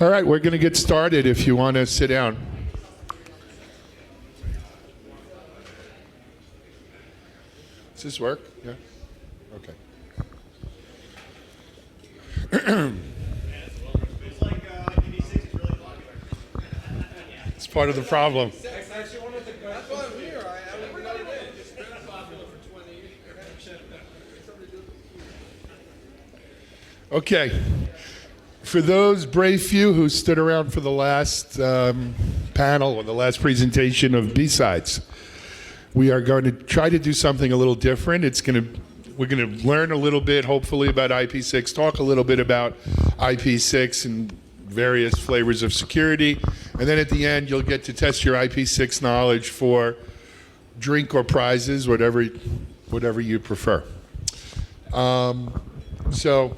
All right, we're going to get started if you want to sit down. Does this work? Yeah? Okay. It's part of the problem. Okay. For those brave few who stood around for the last panel or the last presentation of B-Sides, we are going to try to do something a little different. We're going to learn a little bit, hopefully, about IPv6, talk a little bit about IPv6 and various flavors of security, and then at the end, you'll get to test your IPv6 knowledge for drink or prizes, whatever you prefer. So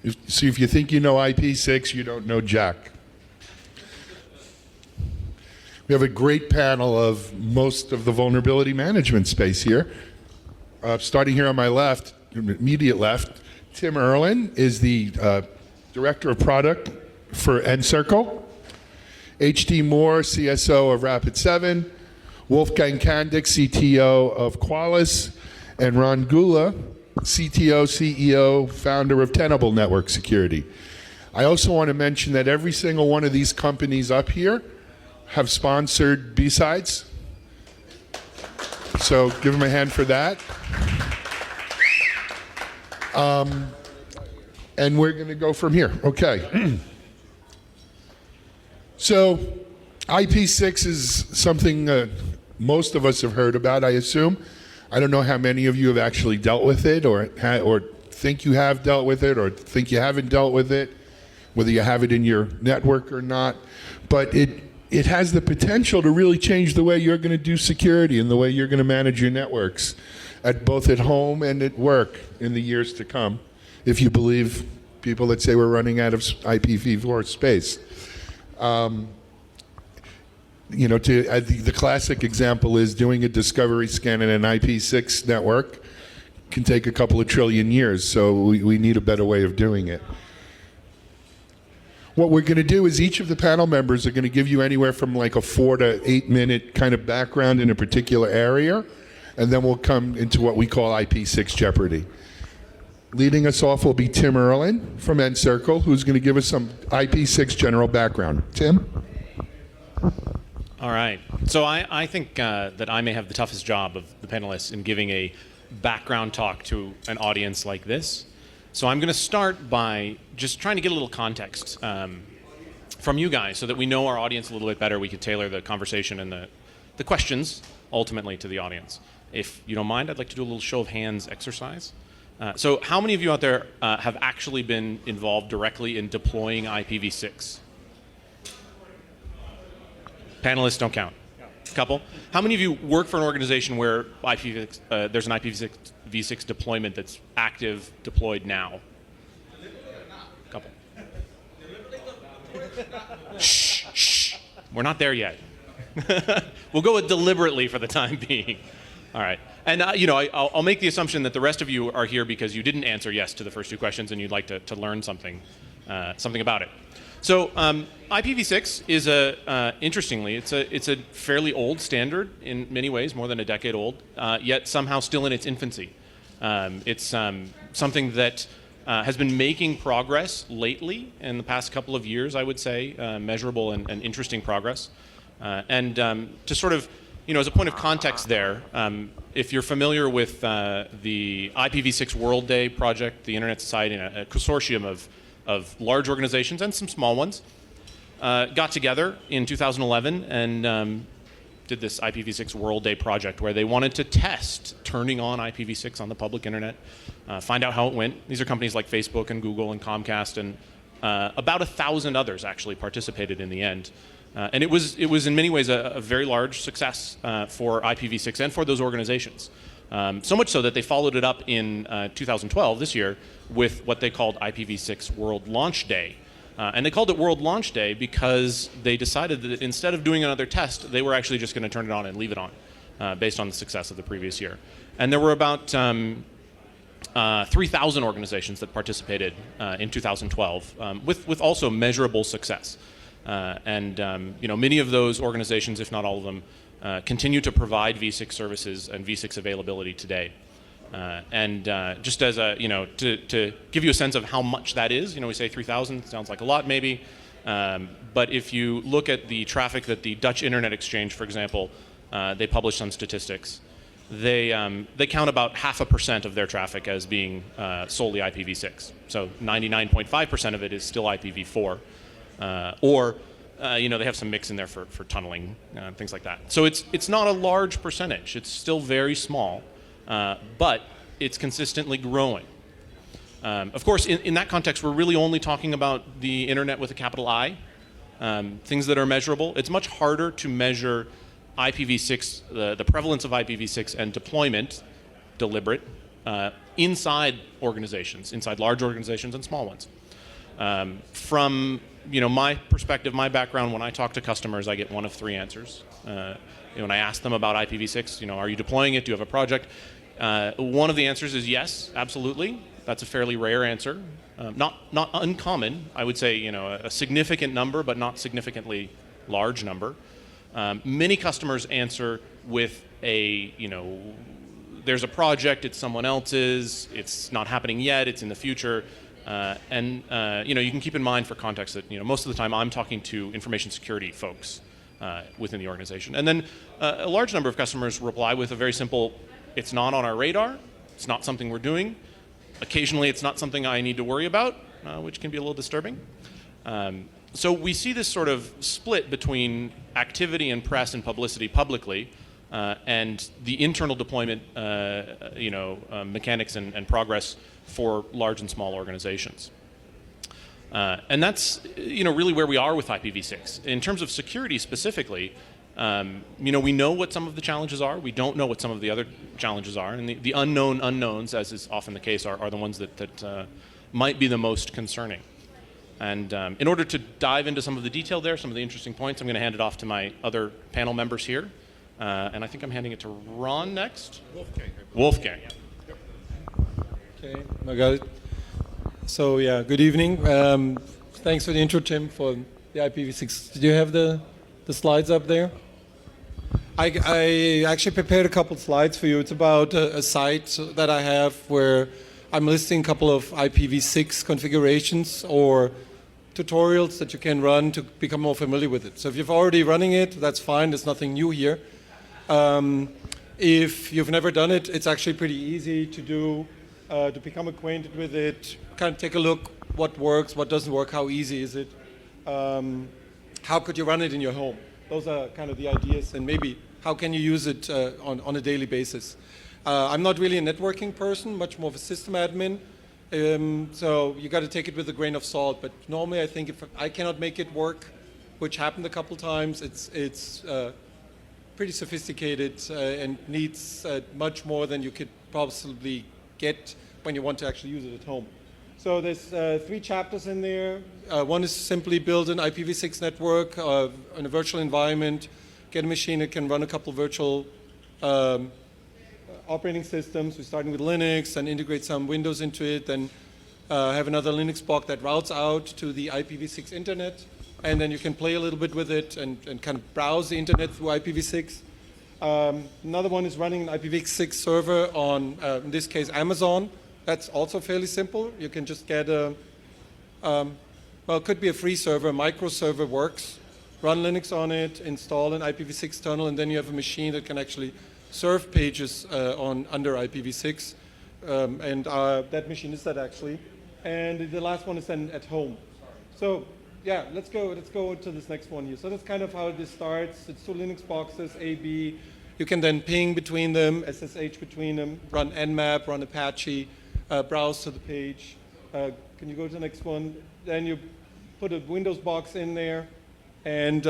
if you think you know IP6, you don't know Jack. We have a great panel of most of the vulnerability management space here. Starting here on my left, immediate left, Tim Erlin is the Director of Product for Encircle. H.D. Moore, CSO of Rapid7. Wolfgang Kandik, CTO of Qualys. And Ron Gula, CTO, CEO, founder of Tenable Network Security. I also want to mention that every single one of these companies up here have sponsored B-Sides. So give them a hand for that. And we're going to go from here. Okay. So IP6 is something most of us have heard about, I assume. I don't know how many of you have actually dealt with it or think you have dealt with it or think you haven't dealt with it, whether you have it in your network or not. But it has the potential to really change the way you're going to do security and the way you're going to manage your networks, both at home and at work in the years to come, if you believe people that say we're running out of IPv4 space. The classic example is doing a discovery scan in an IP6 network can take a couple of trillion years, so we need a better way of doing it. What we're going to do is each of the panel members are going to give you anywhere from like a 4 to 8 minute kind of background in a particular area, and then we'll come into what we call IP6 Jeopardy. Leading us off will be Tim Erlin from Encircle, who's going to give us some IP6 general background. Tim? All right. So I think that I may have the toughest job of the panelists in giving a background talk to an audience like this. So I'm going to start by just trying to get a little context from you guys so that we know our audience a little bit better. We could tailor the conversation and the questions ultimately to the audience. If you don't mind, I'd like to do a little show of hands exercise. So how many of you out there have actually been involved directly in deploying IPv6? Panelists don't count. Couple. How many of you work for an organization where there's an IPv6 deployment that's active, deployed now? Couple. Shh. We're not there yet. We'll go with deliberately for the time being. All right. And I'll make the assumption that the rest of you are here because you didn't answer yes to the first two questions and you'd like to learn something about it. So IPv6 is interestingly, it's a fairly old standard in many ways, more than a decade old, yet somehow still in its infancy. It's something that has been making progress lately in the past couple of years, I would say, measurable and interesting progress. To sort of, as a point of context there, if you're familiar with the IPv6 World Day project, the Internet Society, a consortium of large organizations and some small ones, got together in 2011 and did this IPv6 World Day project where they wanted to test turning on IPv6 on the public internet, find out how it went. These are companies like Facebook and Google and Comcast and about 1,000 others actually participated in the end. And it was in many ways a very large success for IPv6 and for those organizations. So much so that they followed it up in 2012, this year, with what they called IPv6 World Launch Day. And they called it World Launch Day because they decided that instead of doing another test, they were actually just going to turn it on and leave it on, based on the success of the previous year. And there were about 3,000 organizations that participated in 2012, with also measurable success. Many of those organizations, if not all of them, continue to provide v6 services and v6 availability today. Just as to give you a sense of how much that is, we say 3,000 sounds like a lot maybe, but if you look at the traffic that the Dutch Internet Exchange, for example, they publish some statistics. They count about 0.5% of their traffic as being solely IPv6. So 99.5% of it is still IPv4, they have some mix in there for tunneling, things like that. So it's not a large percentage. It's still very small, but it's consistently growing. Of course, in that context, we're really only talking about the internet with a capital I, things that are measurable. It's much harder to measure IPv6, the prevalence of IPv6 and deployment, deliberate, inside organizations, inside large organizations and small ones. From my perspective, my background, when I talk to customers, I get one of three answers. When I ask them about IPv6, are you deploying it? Do you have a project? One of the answers is yes, absolutely. That's a fairly rare answer. Not uncommon. I would say a significant number, but not significantly large number. Many customers answer with there's a project, it's someone else's, it's not happening yet, it's in the future. You can keep in mind for context that most of the time I'm talking to information security folks within the organization. And then a large number of customers reply with a very simple, it's not on our radar, it's not something we're doing. Occasionally it's not something I need to worry about, which can be a little disturbing. So we see this sort of split between activity and press and publicity publicly and the internal deployment mechanics and progress for large and small organizations. And that's really where we are with IPv6. In terms of security specifically, we know what some of the challenges are. We don't know what some of the other challenges are. And the unknown unknowns, as is often the case, are the ones that might be the most concerning. And in order to dive into some of the detail there, some of the interesting points, I'm going to hand it off to my other panel members here. And I think I'm handing it to Ron next. Wolfgang. Okay, I got it. So yeah, good evening. Thanks for the intro, Tim, for the IPv6. Did you have the slides up there? I actually prepared a couple slides for you. It's about a site that I have where I'm listing a couple of IPv6 configurations or tutorials that you can run to become more familiar with it. So if you've already running it, that's fine. There's nothing new here. If you've never done it, it's actually pretty easy to do, to become acquainted with it, kind of take a look what works, what doesn't work, how easy is it, how could you run it in your home. Those are kind of the ideas, and maybe how can you use it on a daily basis. I'm not really a networking person, much more of a system admin. So you got to take it with a grain of salt. But normally, I think if I cannot make it work, which happened a couple times, it's pretty sophisticated and needs much more than you could possibly get when you want to actually use it at home. So there's 3 chapters in there. One is simply build an IPv6 network in a virtual environment, get a machine that can run a couple virtual operating systems. We're starting with Linux and integrate some Windows into it, then have another Linux box that routes out to the IPv6 internet, and then you can play a little bit with it and kind of browse the internet through IPv6. Another one is running an IPv6 server on, in this case, Amazon. That's also fairly simple. You can just get a, well, it could be a free server, a micro server works, run Linux on it, install an IPv6 tunnel, and then you have a machine that can actually serve pages under IPv6, and that machine is that actually. And the last one is then at home. So yeah, let's go to this next one here. So that's kind of how this starts. It's 2 Linux boxes, A, B. You can then ping between them, SSH between them, run Nmap, run Apache, browse to the page. Can you go to the next one? Then you put a Windows box in there, and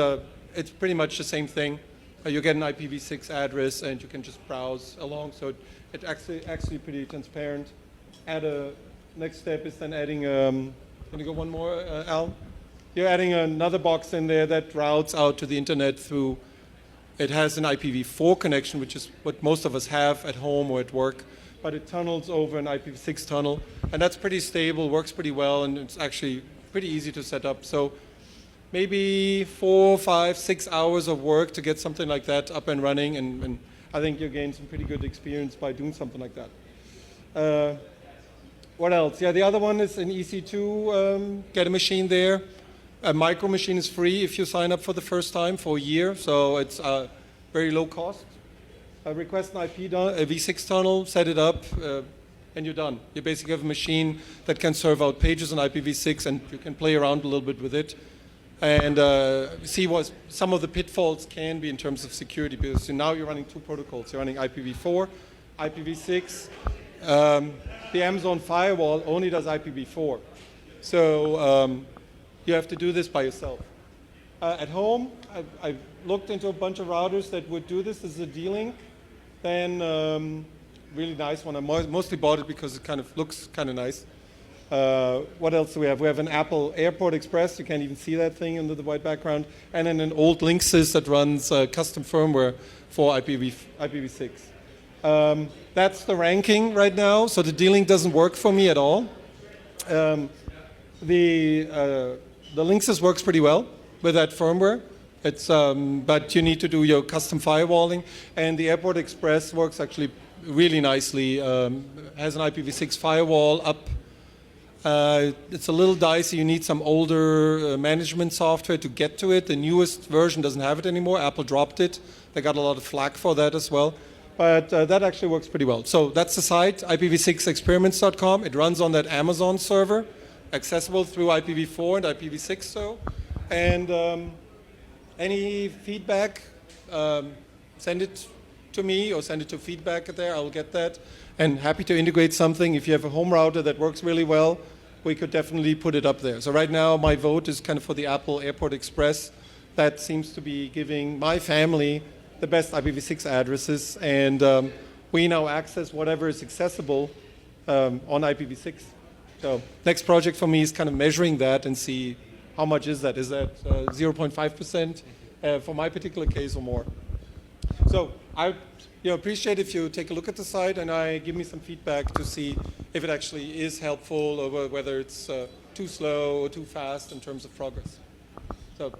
it's pretty much the same thing. You get an IPv6 address, and you can just browse along. So it's actually pretty transparent. Next step is then adding. Can you go one more, Al? You're adding another box in there that routes out to the internet through. It has an IPv4 connection, which is what most of us have at home or at work. but it tunnels over an IPv6 tunnel. And that's pretty stable, works pretty well, and it's actually pretty easy to set up. So maybe 4, 5, 6 hours of work to get something like that up and running, and I think you gain some pretty good experience by doing something like that. What else? Yeah, the other one is an EC2, get a machine there. A micro machine is free if you sign up for the first time for a year, so it's very low cost. Request an a v6 tunnel, set it up, and you're done. You basically have a machine that can serve out pages on IPv6, and you can play around a little bit with it and see what some of the pitfalls can be in terms of security, because now you're running two protocols. You're running IPv4, IPv6. The Amazon firewall only does IPv4. So you have to do this by yourself. At home, I've looked into a bunch of routers that would do this. This is a D-Link. Then really nice one. I mostly bought it because it kind of looks kind of nice. What else do we have? We have an Apple Airport Express. You can't even see that thing under the white background. And then an old Linksys that runs custom firmware for IPv6. That's the ranking right now. So the D-Link doesn't work for me at all. The Linksys works pretty well with that firmware. It's, but you need to do your custom firewalling. And the Airport Express works actually really nicely. Has an IPv6 firewall up. It's a little dicey. You need some older management software to get to it. The newest version doesn't have it anymore. Apple dropped it. They got a lot of flack for that as well. But that actually works pretty well. So that's the site, IPv6experiments.com. It runs on that Amazon server, accessible through IPv4 and IPv6. So, and any feedback, send it to me or send it to feedback there. I'll get that. And happy to integrate something. If you have a home router that works really well, we could definitely put it up there. So right now, my vote is kind of for the Apple Airport Express. That seems to be giving my family the best IPv6 addresses, and we now access whatever is accessible on IPv6. So next project for me is kind of measuring that and see how much is that. Is that 0.5% for my particular case or more? So I appreciate if you take a look at the site and give me some feedback to see if it actually is helpful or whether it's too slow or too fast in terms of progress. So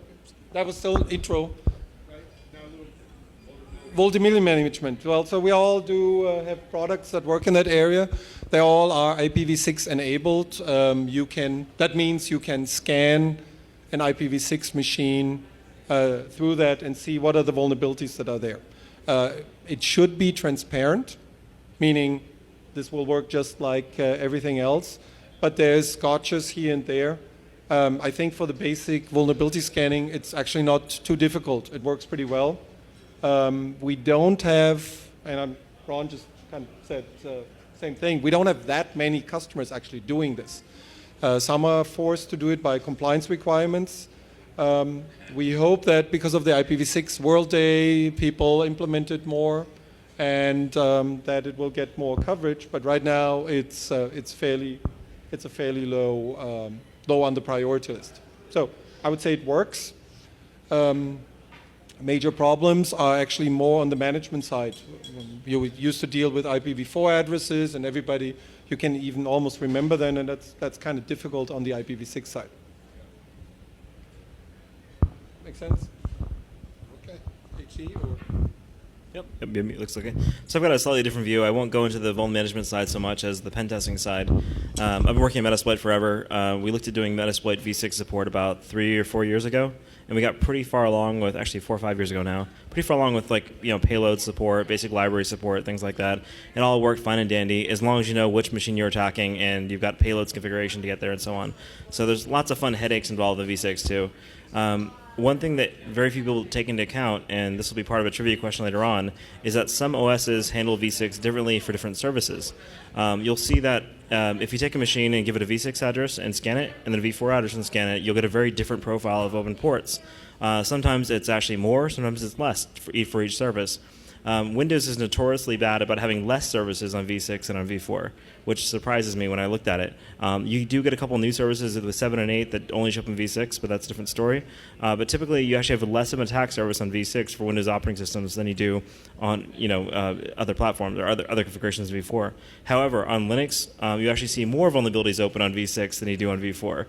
that was still intro. Vulnerability management. Well, so we all do have products that work in that area. They all are IPv6 enabled. That means you can scan an IPv6 machine through that and see what are the vulnerabilities that are there. It should be transparent, meaning this will work just like everything else, but there's gotchas here and there. I think for the basic vulnerability scanning, it's actually not too difficult. It works pretty well. We don't have, and Ron just kind of said the same thing, we don't have that many customers actually doing this. Some are forced to do it by compliance requirements. We hope that because of the IPv6 World Day, people implement it more and that it will get more coverage. But right now, it's a fairly low on the priority list. So I would say it works. Major problems are actually more on the management side. You used to deal with IPv4 addresses, and everybody, you can even almost remember them, and that's kind of difficult on the IPv6 side. Make sense? Okay. HE or? Yep, it looks okay. So I've got a slightly different view. I won't go into the vuln management side so much as the pen testing side. I've been working at Metasploit forever. We looked at doing Metasploit v6 support about 3 or 4 years ago, and we got pretty far along with, actually 4 or 5 years ago now, pretty far along with payload support, basic library support, things like that. It all worked fine and dandy as long as you know which machine you're attacking and you've got payloads configuration to get there and so on. So there's lots of fun headaches involved with v6 too. One thing that very few people take into account, and this will be part of a trivia question later on, is that some OSs handle v6 differently for different services. You'll see that if you take a machine and give it a v6 address and scan it, and then a v4 address and scan it, you'll get a very different profile of open ports. Sometimes it's actually more, sometimes it's less for each service. Windows is notoriously bad about having less services on v6 than on v4, which surprises me when I looked at it. You do get a couple new services with 7 and 8 that only show up in v6, but that's a different story. But typically, you actually have less of an attack surface on v6 for Windows operating systems than you do on other platforms or other configurations of v4. However, on Linux, you actually see more vulnerabilities open on v6 than you do on v4.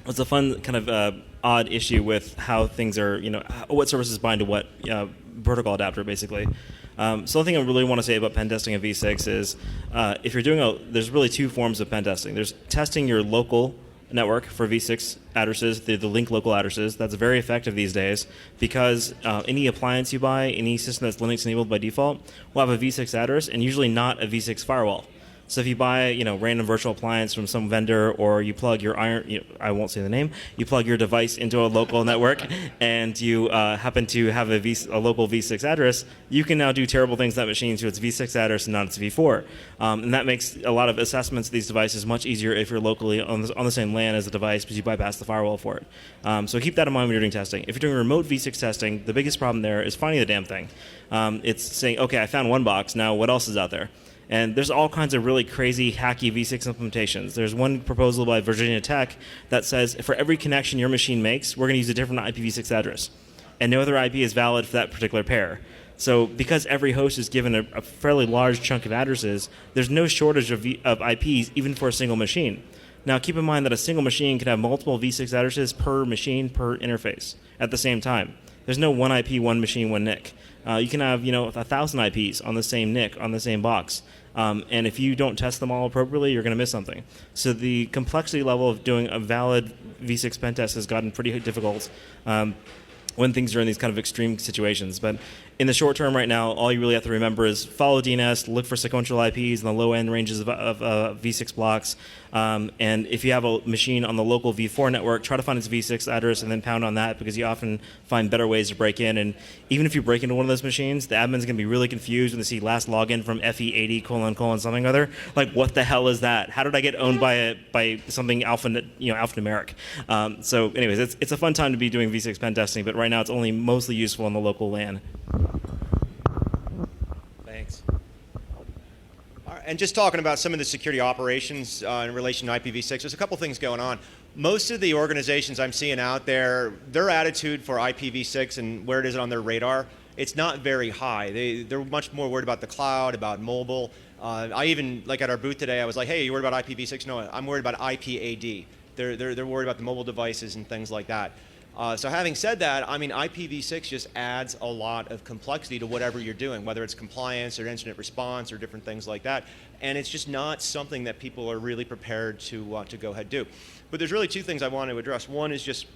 It's a fun kind of odd issue with how things are, what services bind to what protocol adapter, basically. So the thing I really want to say about pen testing of v6 is if you're doing there's really two forms of pen testing. There's testing your local network for v6 addresses, the link local addresses. That's very effective these days because any appliance you buy, any system that's Linux enabled by default, will have a v6 address and usually not a v6 firewall. So if you buy, random virtual appliance from some vendor, or you plug your I won't say the name, you plug your device into a local network, and you happen to have a local v6 address, you can now do terrible things to that machine to its v6 address and not its v4. And that makes a lot of assessments of these devices much easier if you're locally on the same LAN as the device, because you bypass the firewall for it. So keep that in mind when you're doing testing. If you're doing remote v6 testing, the biggest problem there is finding the damn thing. It's saying, okay, I found one box, now what else is out there? And there's all kinds of really crazy, hacky v6 implementations. There's one proposal by Virginia Tech that says for every connection your machine makes, we're going to use a different IPv6 address. And no other IP is valid for that particular pair. So because every host is given a fairly large chunk of addresses, there's no shortage of IPs even for a single machine. Now keep in mind that a single machine can have multiple v6 addresses per machine, per interface at the same time. There's no one IP, one machine, one NIC. You can have 1,000 IPs on the same NIC, on the same box. And if you don't test them all appropriately, you're going to miss something. So the complexity level of doing a valid v6 pen test has gotten pretty difficult when things are in these kind of extreme situations. But in the short term right now, all you really have to remember is follow DNS, look for sequential IPs in the low end ranges of v6 blocks. And if you have a machine on the local v4 network, try to find its v6 address and then pound on that, because you often find better ways to break in. And even if you break into one of those machines, the admin's going to be really confused when they see last login from FE80 : something or other. Like, what the hell is that? How did I get owned by something alphanumeric? So anyways, it's a fun time to be doing v6 pen testing, but right now it's only mostly useful on the local LAN. Thanks. All right, and just talking about some of the security operations in relation to IPv6, there's a couple things going on. Most of the organizations I'm seeing out there, their attitude for IPv6 and where it is on their radar, it's not very high. They're much more worried about the cloud, about mobile. I even, like at our booth today, I was like, hey, you worried about IPv6? No, I'm worried about IPAD. They're worried about the mobile devices and things like that. So having said that, I mean, IPv6 just adds a lot of complexity to whatever you're doing, whether it's compliance or incident response or different things like that. And it's just not something that people are really prepared to go ahead and do. But there's really two things I want to address. One is just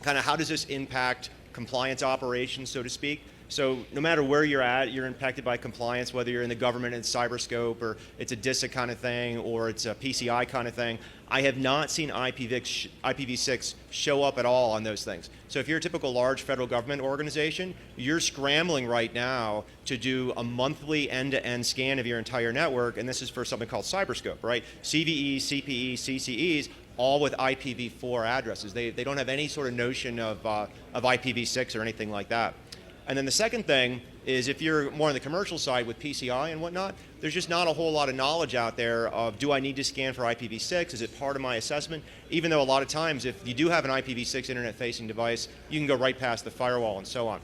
kind of how does this impact compliance operations, so to speak. So no matter where you're at, you're impacted by compliance, whether you're in the government and cyberscope, or it's a DISA kind of thing, or it's a PCI kind of thing. I have not seen IPv6 show up at all on those things. So if you're a typical large federal government organization, you're scrambling right now to do a monthly end-to-end scan of your entire network, and this is for something called cyberscope, right? CVEs, CPEs, CCEs, all with IPv4 addresses. They don't have any sort of notion of IPv6 or anything like that. And then the second thing is, if you're more on the commercial side with PCI and whatnot, there's just not a whole lot of knowledge out there of, do I need to scan for IPv6? Is it part of my assessment? Even though a lot of times, if you do have an IPv6 internet-facing device, you can go right past the firewall and so on.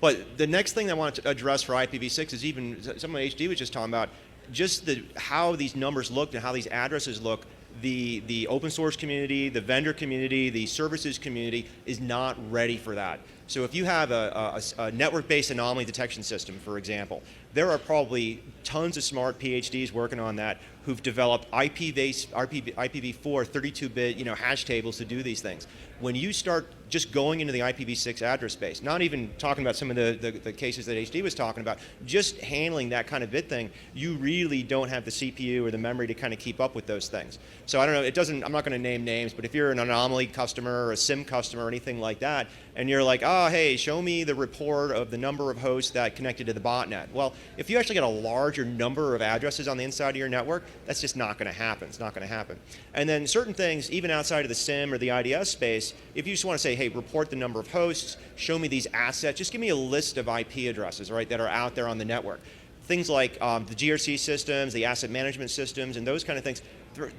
But the next thing I want to address for IPv6 is even something HD was just talking about, just how these numbers look and how these addresses look. The open source community, the vendor community, the services community is not ready for that. So if you have a network-based anomaly detection system, for example, there are probably tons of smart PhDs working on that who've developed IPv4 32-bit hash tables to do these things. When you start just going into the IPv6 address space, not even talking about some of the cases that HD was talking about, just handling that kind of bit thing, you really don't have the CPU or the memory to kind of keep up with those things. So I don't know, I'm not going to name names, but if you're an anomaly customer or a SIM customer or anything like that, and you're like, oh, hey, show me the report of the number of hosts that connected to the botnet. Well, if you actually get a larger number of addresses on the inside of your network, that's just not going to happen. It's not going to happen. And then certain things, even outside of the SIM or the IDS space, if you just want to say, hey, report the number of hosts, show me these assets, just give me a list of IP addresses, right, that are out there on the network. Things like the GRC systems, the asset management systems, and those kind of things,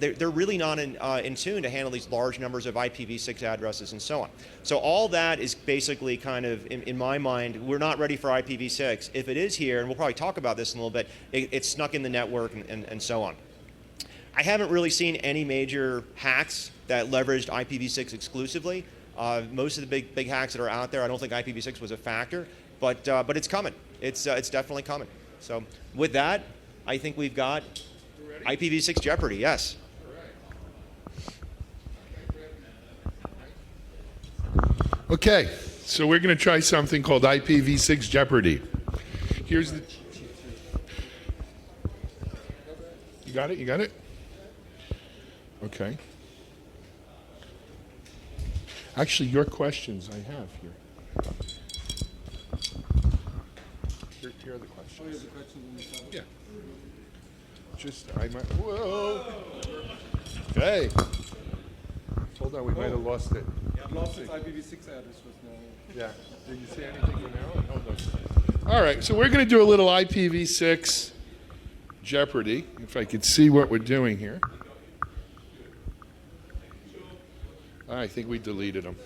they're really not in tune to handle these large numbers of IPv6 addresses and so on. So all that is basically kind of, in my mind, we're not ready for IPv6. If it is here, and we'll probably talk about this in a little bit, it's snuck in the network and so on. I haven't really seen any major hacks that leveraged IPv6 exclusively. Most of the big hacks that are out there, I don't think IPv6 was a factor, but it's coming. It's definitely coming. So with that, I think we've got IPv6 Jeopardy, yes. Okay, so we're going to try something called IPv6 Jeopardy. Here's the... You got it? You got it? Okay. Actually, your questions I have here. Here are the questions. Yeah. Just, I might, whoa. Okay. Hold on, we might have lost it. Lost its IPv6 address was now. Yeah. Did you see anything from Maryland? Hold on. All right, so we're going to do a little IPv6 Jeopardy, if I could see what we're doing here. I think we deleted them.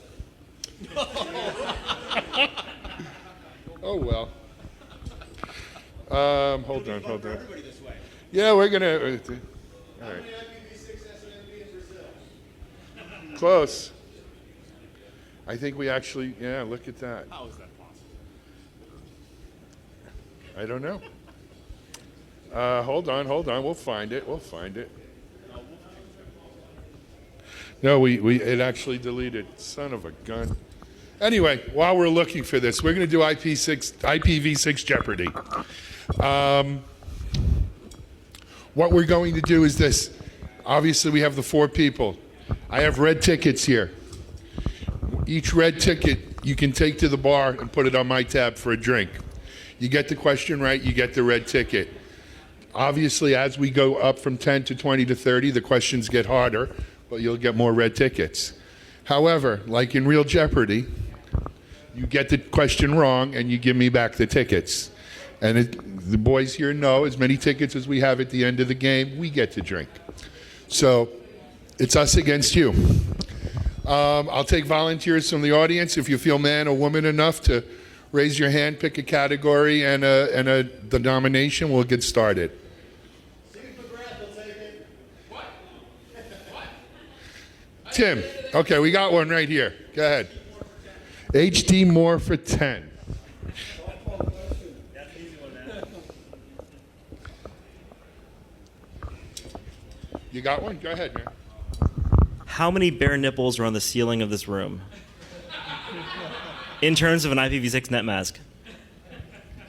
Oh, well. Hold on. Yeah, we're going to... All right. Close. I think we actually... Yeah, look at that. How is that possible? I don't know. Hold on. We'll find it. No, it actually deleted. Son of a gun. Anyway, while we're looking for this, we're going to do IPv6 Jeopardy. What we're going to do is this. Obviously, we have the 4 people. I have red tickets here. Each red ticket you can take to the bar and put it on my tab for a drink. You get the question right, you get the red ticket. Obviously, as we go up from 10 to 20 to 30, the questions get harder, but you'll get more red tickets. However, like in real Jeopardy, you get the question wrong and you give me back the tickets. And the boys here know as many tickets as we have at the end of the game, we get to drink. So it's us against you. I'll take volunteers from the audience. If you feel man or woman enough to raise your hand, pick a category and a denomination, we'll get started. Tim, okay, we got one right here. Go ahead. HD more for 10. You got one? Go ahead, man. How many bare nipples are on the ceiling of this room? In terms of an IPv6 net mask.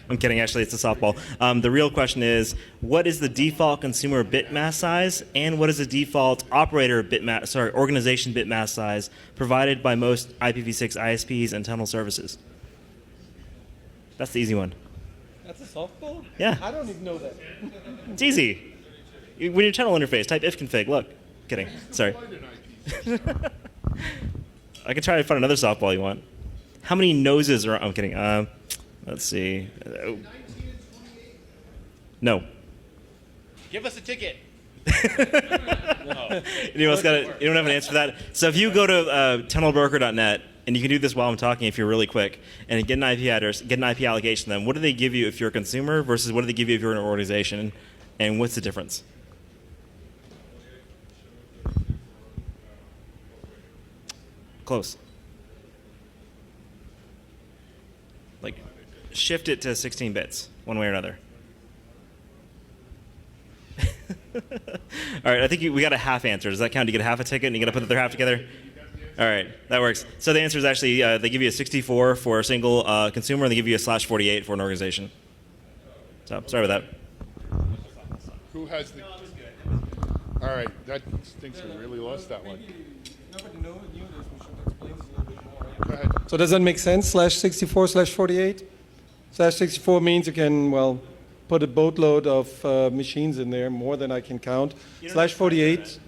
I'm kidding, actually, it's a softball. The real question is, what is the default consumer bit mask size, and what is the default operator organization bit mask size provided by most IPv6 ISPs and tunnel services? That's the easy one. That's a softball? Yeah. I don't even know that. It's easy. When your tunnel interface, type ifconfig. Look. Kidding. Sorry. I can try to find another softball you want. How many noses are... I'm kidding. Let's see. No. Give us a ticket. Anyone else got it? You don't have an answer for that? So if you go to tunnelbroker.net, and you can do this while I'm talking if you're really quick, and get an IP address, get an IP allocation, then what do they give you if you're a consumer versus what do they give you if you're an organization, and what's the difference? Close. Like, shift it to 16 bits, one way or another. All right, I think we got a half answer. Does that count? Do you get a half a ticket and you got to put the other half together? All right, that works. So the answer is actually they give you a 64 for a single consumer, and they give you a /48 for an organization. So sorry about that. Who has the... All right, that stinks. We really lost that one. Nobody knew this. We should explain this a little bit more. Go ahead. So does that make sense, /64, /48? /64 means you can, well, put a boatload of machines in there, more than I can count. /48,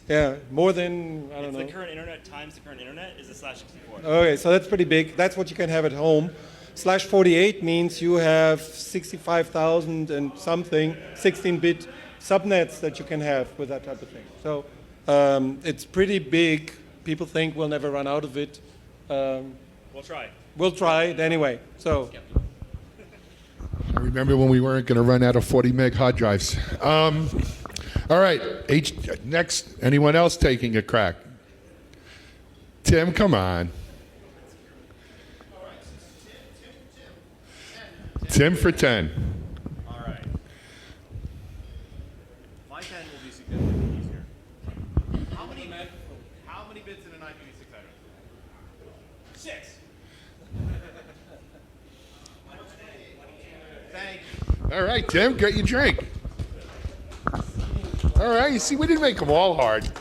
yeah, more than, I don't know. The current internet times the current internet is a /64. Okay, so that's pretty big. That's what you can have at home. /48 means you have 65,000 and something 16-bit subnets that you can have with that type of thing. So it's pretty big. People think we'll never run out of it. We'll try. We'll try it anyway. So I remember when we weren't going to run out of 40 meg hard drives. All right, next, anyone else taking a crack? Tim, come on. Tim for 10. All right. My 10 will be significantly easier. How many bits in an IPv6 header? 6. Thank you. All right, Tim, get your drink. All right, you see, we didn't make them all hard.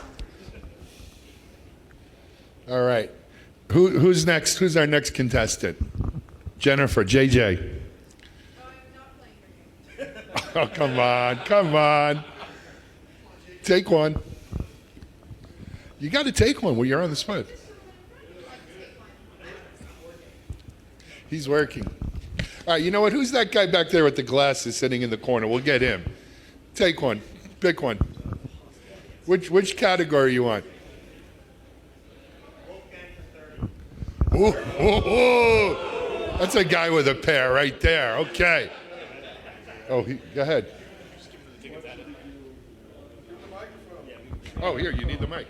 All right. Who's next? Who's our next contestant? Jennifer, JJ. Oh, come on, come on. Take one. You got to take one when you're on the spot. He's working. All right, you know what? Who's that guy back there with the glasses sitting in the corner? We'll get him. Take one. Pick one. Which category you want? Ooh, ooh, ooh. That's a guy with a pair right there. Okay. Oh, go ahead. Oh, here, you need the mic.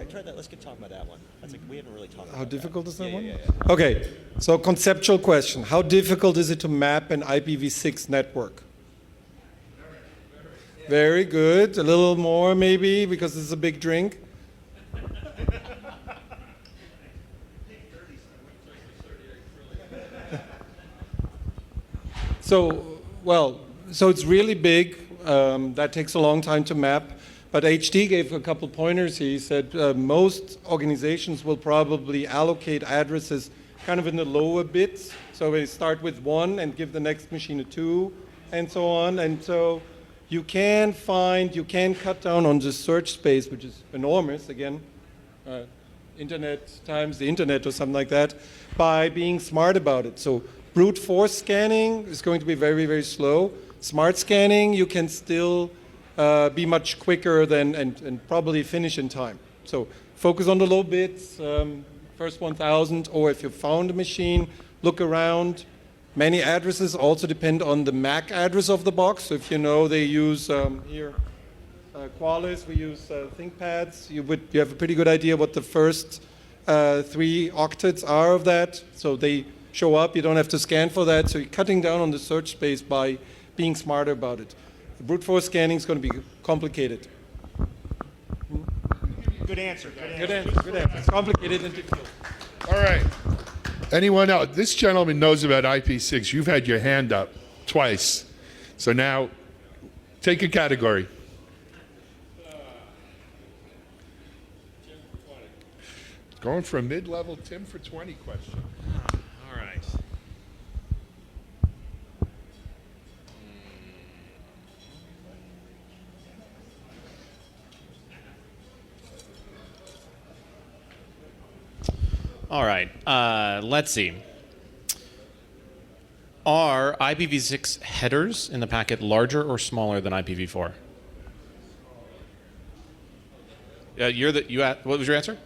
Try that. Let's get talking about that one. That's like, we haven't really talked about how difficult is that one? Yeah. Okay, so conceptual question. How difficult is it to map an IPv6 network? Very good. A little more maybe because it's a big drink. So it's really big. That takes a long time to map. But HD gave a couple pointers. He said most organizations will probably allocate addresses kind of in the lower bits. So they start with 1 and give the next machine a 2 and so on. And so you can cut down on the search space, which is enormous, again, internet times the internet or something like that, by being smart about it. So brute force scanning is going to be very, very slow. Smart scanning, you can still be much quicker and probably finish in time. So focus on the low bits, first 1,000, or if you found a machine, look around. Many addresses also depend on the MAC address of the box. So if you know they use here Qualys, we use ThinkPads, you have a pretty good idea what the first 3 octets are of that. So they show up, you don't have to scan for that. So you're cutting down on the search space by being smarter about it. The brute force scanning is going to be complicated. Good answer. Good answer. It's complicated and difficult. All right. Anyone else? This gentleman knows about IP6. You've had your hand up twice. So now, take a category. Going for a mid-level Tim for 20 question. All right. All right. Let's see. Are IPv6 headers in the packet larger or smaller than IPv4? What was your answer?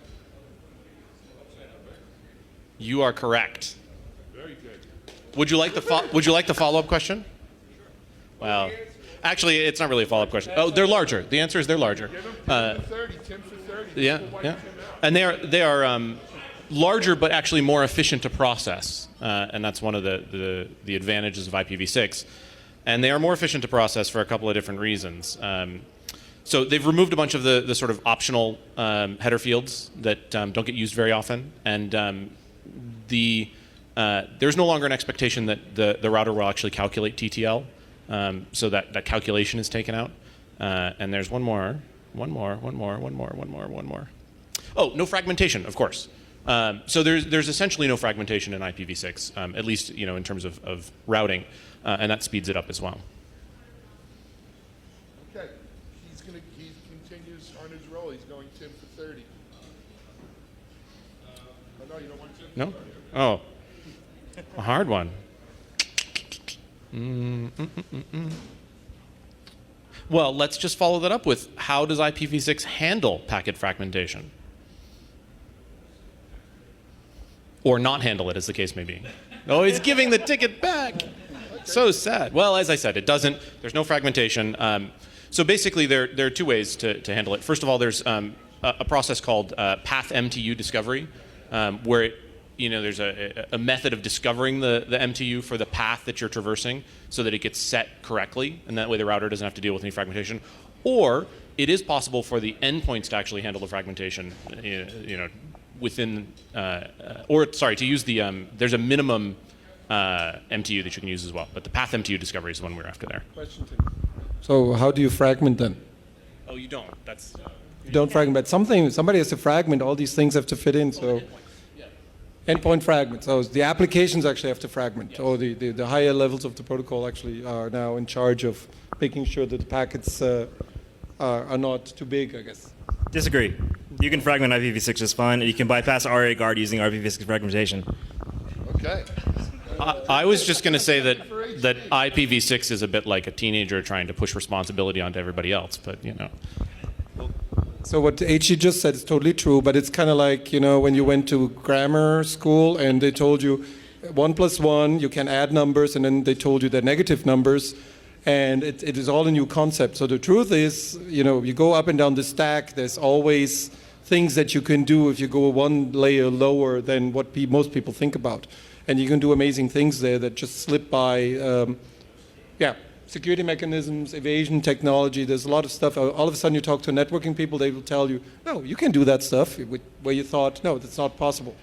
You are correct. Very good. Would you like the follow-up question? Well, actually, it's not really a follow-up question. Oh, they're larger. The answer is they're larger. Give him Tim for 30. Tim for 30. Yeah, yeah. And they are larger, but actually more efficient to process, and that's one of the advantages of IPv6. And they are more efficient to process for a couple of different reasons. So they've removed a bunch of the sort of optional header fields that don't get used very often, and there's no longer an expectation that the router will actually calculate TTL, so that calculation is taken out. And there's one more. Oh, no fragmentation, of course. So there's essentially no fragmentation in IPv6, at least in terms of routing, and that speeds it up as well. Okay, he continues on his roll. He's going Tim for 30. Oh, no, you don't want Tim? No? Oh, a hard one. Well, let's just follow that up with how does IPv6 handle packet fragmentation? Or not handle it, as the case may be. Oh, he's giving the ticket back. So sad. Well, as I said, it doesn't. There's no fragmentation. So basically, there are two ways to handle it. First of all, there's a process called path MTU discovery, where there's a method of discovering the MTU for the path that you're traversing so that it gets set correctly, and that way the router doesn't have to deal with any fragmentation. Or it is possible for the endpoints to actually handle the fragmentation, within, to use the, there's a minimum MTU that you can use as well. But the path MTU discovery is the one we're after there. Question, Tim. So how do you fragment then? Oh, you don't. That's... You don't fragment. Somebody has to fragment. All these things have to fit in. So endpoint fragment. So the applications actually have to fragment. Yes. Or the higher levels of the protocol actually are now in charge of making sure that the packets are not too big, I guess. Disagree. You can fragment IPv6 just fine, and you can bypass RA guard using IPv6 fragmentation. Okay. I was just going to say that IPv6 is a bit like a teenager trying to push responsibility onto everybody else, but So what HG just said is totally true, but it's kind of like, when you went to grammar school and they told you 1 + 1, you can add numbers, and then they told you they're negative numbers, and it is all a new concept. So the truth is, you go up and down the stack, there's always things that you can do if you go one layer lower than what most people think about. And you can do amazing things there that just slip by, security mechanisms, evasion technology. There's a lot of stuff. All of a sudden you talk to networking people, they will tell you, no, you can do that stuff, where you thought, no, that's not possible.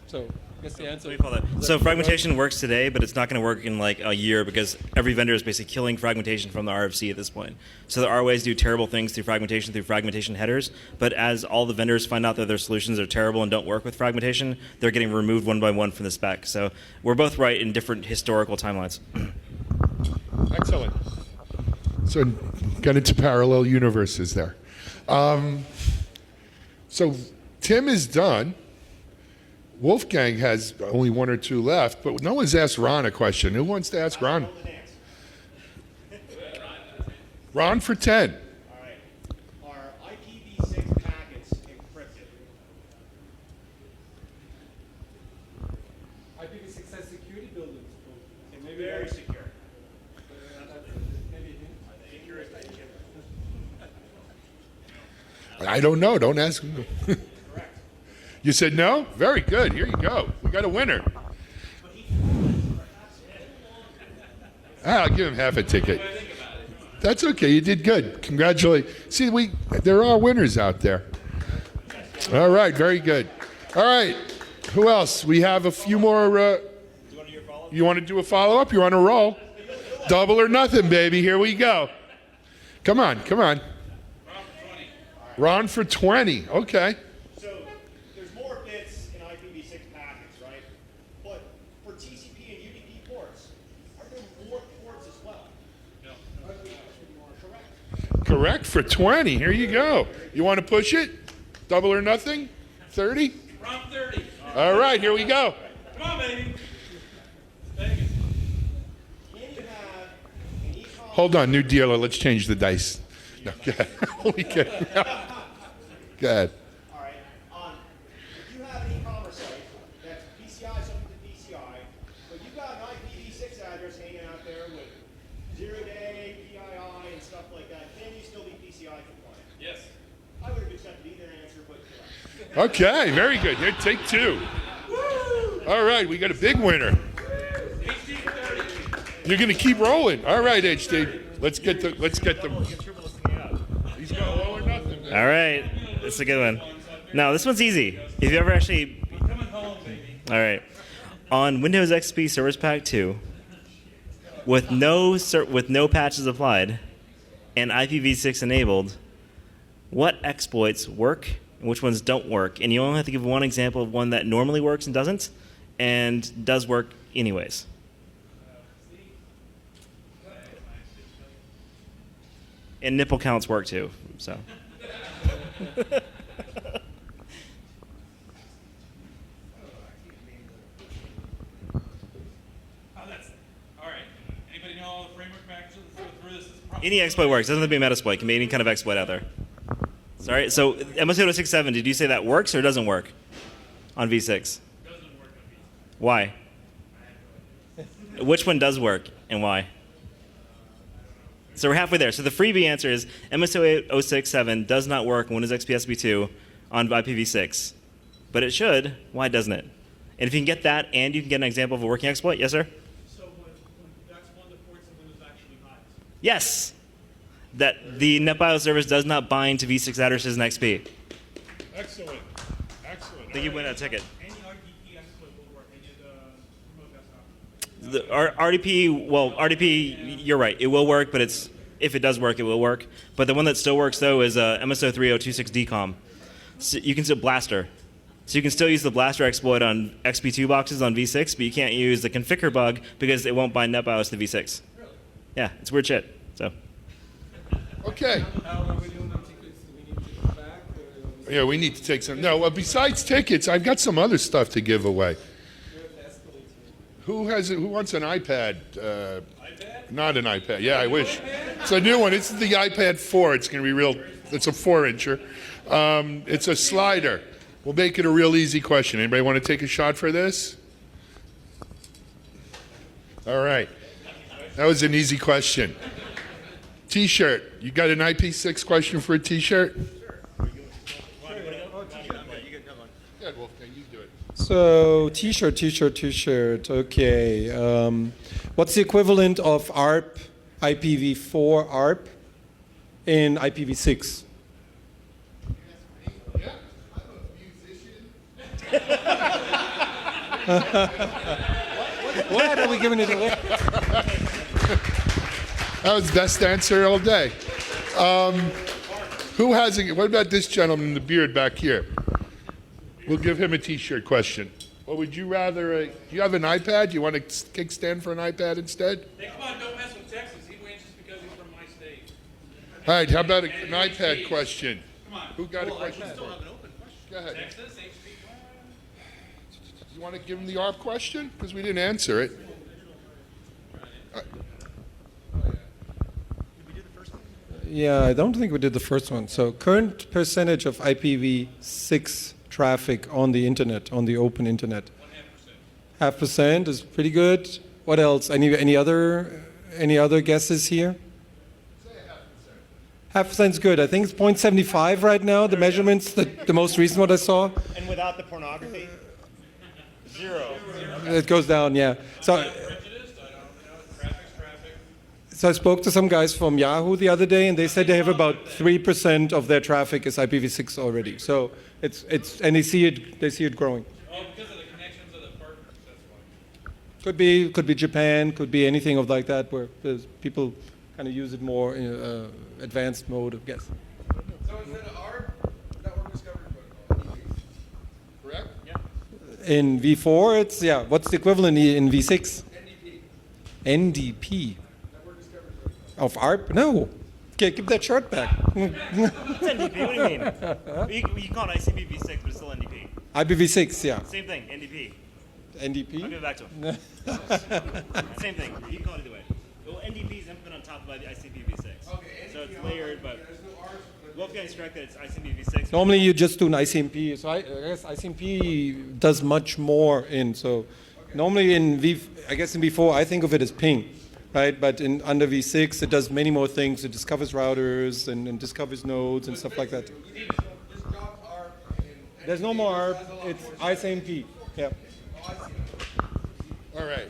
So I guess the answer. So fragmentation works today, but it's not going to work in like a year because every vendor is basically killing fragmentation from the RFC at this point. So the RWAs do terrible things through fragmentation headers, but as all the vendors find out that their solutions are terrible and don't work with fragmentation, they're getting removed one by one from the spec. So we're both right in different historical timelines. Excellent. So got into parallel universes there. So Tim is done. Wolfgang has only 1 or 2 left, but no one's asked Ron a question. Who wants to ask Ron? Ron for 10. All right. Are IPv6 packets encrypted? IPv6 has security buildings. It may be very secure. I don't know. Don't ask me. You said no? Very good. Here you go. We got a winner. I'll give him half a ticket. That's okay. You did good. Congratulations. See, there are winners out there. All right. Very good. All right. Who else? We have a few more. You want to do a follow-up? You're on a roll. Double or nothing, baby. Here we go. Come on. Ron for 20. Okay. So there's more bits in IPv6 packets, right? But for TCP and UDP ports, are there more ports as well? No. Correct. Correct for 20. Here you go. You want to push it? Double or nothing? 30? Round 30. All right, here we go. Come on, baby. Can you have an e-commerce? Hold on, new dealer. Let's change the dice. No, go ahead. We can. Go ahead. All right. If you have an e-commerce site that's PCI something to PCI, but you've got an IPv6 address hanging out there with 0-day, PII, and stuff like that, can you still be PCI compliant? Yes. I would have accepted either answer, but correct. Okay, very good. Here, take 2. All right, we got a big winner. You're going to keep rolling. All right, HD. Let's get the. He's got all or nothing. All right. This is a good one. Now, this one's easy. If you ever actually... Coming home, baby. All right. On Windows XP Service Pack 2, with no patches applied and IPv6 enabled, what exploits work and which ones don't work. And you only have to give one example of one that normally works and doesn't, and does work anyways. And nipple counts work too. So. All right. Anybody know all the framework packages? Let's go through this. This is probably Any exploit works. Doesn't have to be a Metasploit. It can be any kind of exploit out there. Sorry. So MS-8067, did you say that works or doesn't work on V6? doesn't work on V6. Why? Which one does work and why? So we're halfway there. So the freebie answer is MS-8067 does not work on Windows XP SB2 on IPv6. But it should. Why doesn't it? And if you can get that and you can get an example of a working exploit, yes, sir? So that's one of the ports that Windows actually buys. Yes. That the NetBIOS service does not bind to V6 addresses in XP. Excellent. Excellent. I think you win that ticket. Any RDP exploit will work. Any of the remote desktop. The RDP, well, RDP, you're right. It will work, but it's if it does work, it will work. But the one that still works though is MSO3026DCOM. So you can still Blaster. So you can still use the Blaster exploit on XP2 boxes on V6, but you can't use the configure bug because it won't bind NetBIOS to V6. Really? Yeah, it's weird shit. So. Okay. How are we doing on tickets? Do we need to go back? Or Yeah, we need to take some. No, well, besides tickets, I've got some other stuff to give away. Who wants an iPad? iPad? Not an iPad. Yeah, I wish. It's a new one. It's the iPad 4. It's going to be real. It's a 4-incher. It's a slider. We'll make it a real easy question. Anybody want to take a shot for this? All right. That was an easy question. T-shirt. You got an IP6 question for a T-shirt? Yeah, Wolfgang, you do it. So T-shirt. Okay. What's the equivalent of ARP, IPv4 ARP, in IPv6? Yeah, I'm a musician. What are we giving it away? That was the best answer all day. Who has it? What about this gentleman in the beard back here? We'll give him a T-shirt question. What would you rather? Do you have an iPad? Do you want a kickstand for an iPad instead? Hey, come on, don't mess with Texas. He wins just because he's from my state. All right. How about an iPad question? Come on. Who got a question? I still have an open question. Go ahead. Texas, HP. You want to give him the ARP question? Because we didn't answer it. Yeah, I don't think we did the first one. So current percentage of IPv6 traffic on the internet, on the open internet. 0.5% is pretty good. What else? Any other guesses here? 0.5% is good. I think it's 0.75 right now. The measurements, the most recent one I saw. And without the pornography? 0. It goes down, yeah. So I spoke to some guys from Yahoo the other day, and they said they have about 3% of their traffic is IPv6 already. So it's and they see it growing. Oh, because of the connections of the partners. That's why. Could be Japan, could be anything of like that where people kind of use it more in advanced mode, I guess. So is it an ARP network discovery protocol? Correct? In V4, it's what's the equivalent in V6? NDP. Of ARP? No. Okay, give that chart back. It's NDP. What do you mean? You can call it ICPv6, but it's still NDP. IPv6, yeah. Same thing. NDP. I'll NDP? give it back to him. Same thing. You can call it either way. Well, NDP is implemented on top of ICPv6. Okay, So it's layered, but Wolfgang's correct that it's ICPv6. Normally you just do an ICMP. So I guess ICMP does much more in. So normally in V4 I think of it as ping, right? But under V6 it does many more things. It discovers routers and discovers nodes and stuff like that. This drops ARP and There's no more ARP. It's ICMP. Yeah. All right.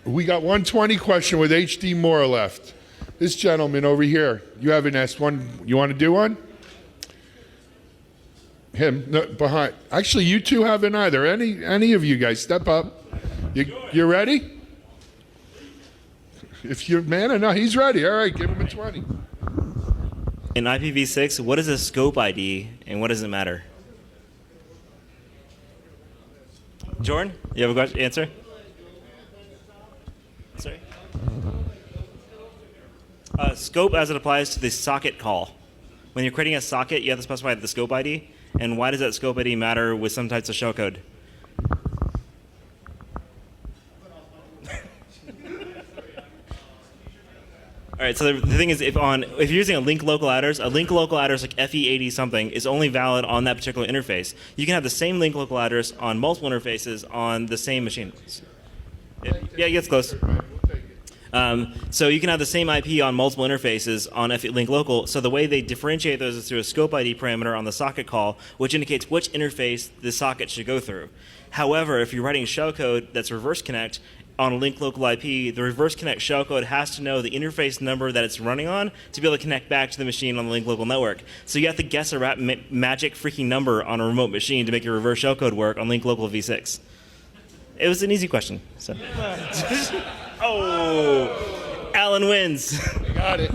We got 120 question with HD Moore left. This gentleman over here, you have an S1. You want to do one? Him, no, behind. Actually, you two haven't either. Any of you guys, step up. You ready? If you're man or not, he's ready. All right, give him a 20. In IPv6, what is a scope ID and what does it matter? Jordan, you have a question, answer? Sorry? Scope as it applies to the socket call. When you're creating a socket, you have to specify the scope ID. And why does that scope ID matter with some types of shellcode? All right, so the thing is, if you're using a link local address like FE80 something is only valid on that particular interface. You can have the same link local address on multiple interfaces on the same machine. Yeah, it gets close. So you can have the same IP on multiple interfaces on link local. So the way they differentiate those is through a scope ID parameter on the socket call, which indicates which interface the socket should go through. However, if you're writing shellcode that's reverse connect on a link local IP, the reverse connect shellcode has to know the interface number that it's running on to be able to connect back to the machine on the link local network. So you have to guess a magic freaking number on a remote machine to make your reverse shellcode work on link local v6. It was an easy question. So. Oh, Alan wins. I got it.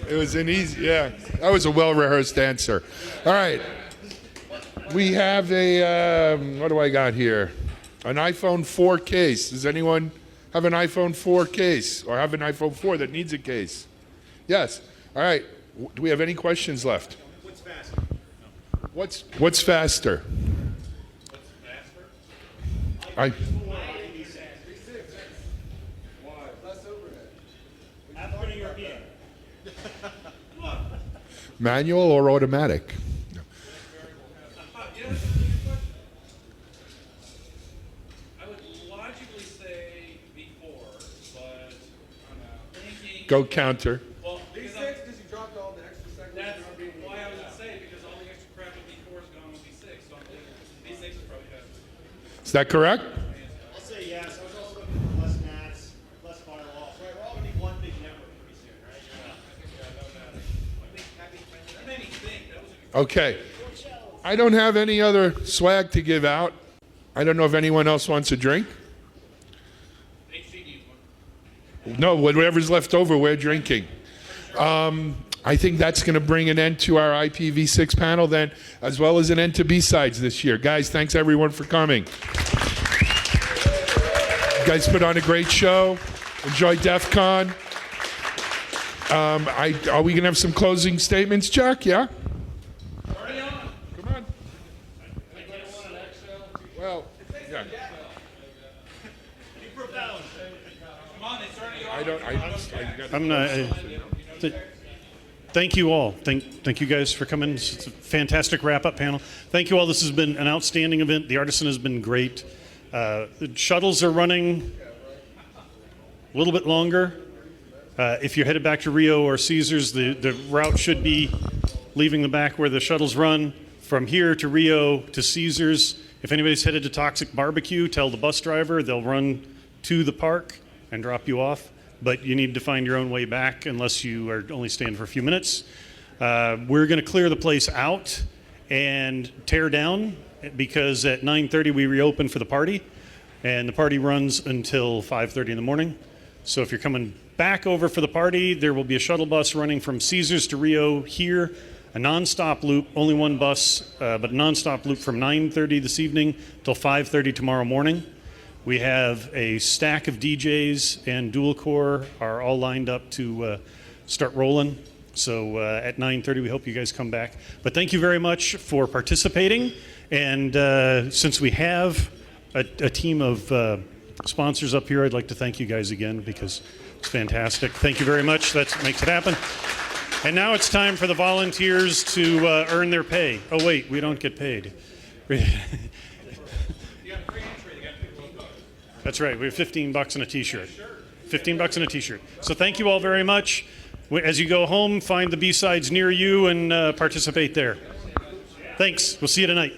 It was an easy, yeah. That was a well-rehearsed answer. All right. We have a, what do I got here? An iPhone 4 case. Does anyone have an iPhone 4 case or have an iPhone 4 that needs a case? Yes. All right. Do we have any questions left? What's faster? What's faster? What's faster? I, manual or automatic? I would logically say before, but I'm thinking. Go counter. Well, because I'm- V6, because you dropped all the extra seconds. that's why I was gonna say, because all the extra crap with V4 is gone with V6, so I'm thinking V6 is probably faster. Is that correct? I'll say yes. I was also looking for less NATs, less firewalls. Right, we're all going to need one big network pretty soon, right? That made me think. That was a Okay. I don't have any other swag to give out. I don't know if anyone else wants a drink. HC needs one. No, whatever's left over, we're drinking. I think that's going to bring an end to our IPv6 panel then, as well as an end to B-Sides this year. Guys, thanks everyone for coming. You guys put on a great show. Enjoy DEF CON. Are we going to have some closing statements, Chuck? Yeah? Already on. Come on. Well, yeah. Come on, it's already on. I don't. I got I'm not. Thank you all. Thank you guys for coming. It's a fantastic wrap-up panel. Thank you all. This has been an outstanding event. The Artisan has been great. The shuttles are running a little bit longer. If you're headed back to Rio or Caesars, the route should be leaving the back where the shuttles run from here to Rio to Caesars. If anybody's headed to Toxic Barbecue, tell the bus driver. They'll run to the park and drop you off. But you need to find your own way back unless you are only staying for a few minutes. We're going to clear the place out and tear down because at 9:30 we reopen for the party, and the party runs until 5:30 in the morning. So if you're coming back over for the party, there will be a shuttle bus running from Caesars to Rio here, a nonstop loop, only one bus, but a nonstop loop from 9:30 this evening till 5:30 tomorrow morning. We have a stack of DJs and dual core are all lined up to start rolling. So at 9:30, we hope you guys come back. But thank you very much for participating. And since we have a team of sponsors up here, I'd like to thank you guys again because it's fantastic. Thank you very much. That makes it happen. And now it's time for the volunteers to earn their pay. Oh, wait, we don't get paid. That's right. We have $15 and a T-shirt. $15 and a T-shirt. So thank you all very much. As you go home, find the B-sides near you and participate there. Thanks. We'll see you tonight.